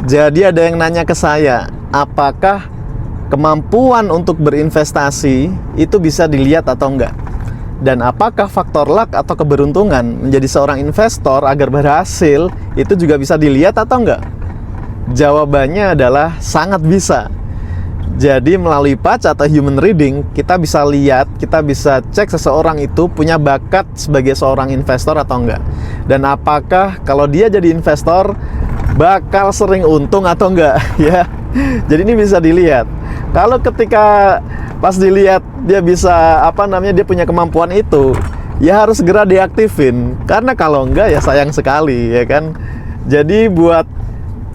Jadi ada yang nanya ke saya, apakah kemampuan untuk berinvestasi itu bisa dilihat atau enggak? Dan apakah faktor luck atau keberuntungan menjadi seorang investor agar berhasil itu juga bisa dilihat atau enggak? Jawabannya adalah sangat bisa. Jadi melalui patch atau human reading, kita bisa lihat, kita bisa cek seseorang itu punya bakat sebagai seorang investor atau enggak. Dan apakah kalau dia jadi investor bakal sering untung atau enggak ya. Jadi ini bisa dilihat. Kalau ketika pas dilihat dia bisa dia punya kemampuan itu, ya harus segera diaktifin. Karena kalau enggak ya sayang sekali ya kan. Jadi buat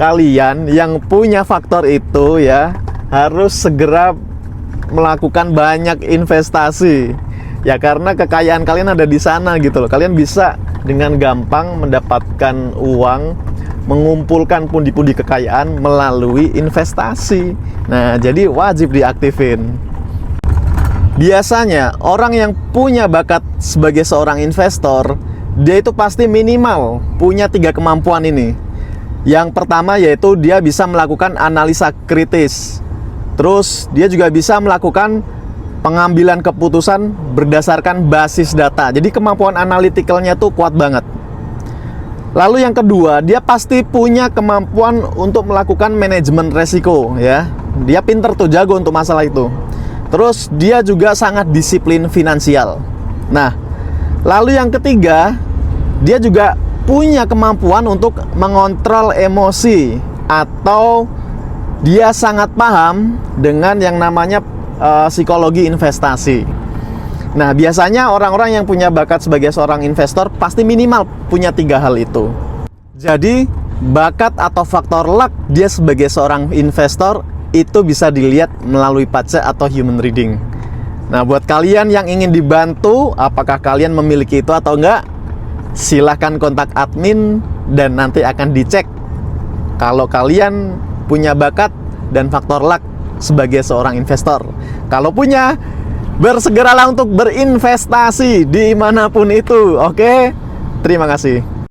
kalian yang punya faktor itu ya harus segera melakukan banyak investasi. Ya karena kekayaan kalian ada di sana gitu loh. Kalian bisa dengan gampang mendapatkan uang, mengumpulkan pundi-pundi kekayaan melalui investasi. Nah, jadi wajib diaktifin. Biasanya orang yang punya bakat sebagai seorang investor, dia itu pasti minimal punya 3 kemampuan ini. Yang pertama yaitu dia bisa melakukan analisa kritis. Terus dia juga bisa melakukan pengambilan keputusan berdasarkan basis data. Jadi kemampuan analitikalnya tuh kuat banget. Lalu yang kedua, dia pasti punya kemampuan untuk melakukan manajemen resiko ya. Dia pinter tuh, jago untuk masalah itu. Terus dia juga sangat disiplin finansial. Nah, lalu yang ketiga, dia juga punya kemampuan untuk mengontrol emosi, atau dia sangat paham dengan yang namanya psikologi investasi. Nah, biasanya orang-orang yang punya bakat sebagai seorang investor pasti minimal punya 3 hal itu. Jadi, bakat atau faktor luck dia sebagai seorang investor itu bisa dilihat melalui patch atau human reading. Nah, buat kalian yang ingin dibantu, apakah kalian memiliki itu atau enggak? Silahkan kontak admin dan nanti akan dicek kalau kalian punya bakat dan faktor luck sebagai seorang investor. Kalau punya, bersegeralah untuk berinvestasi dimanapun itu. Oke, terima kasih.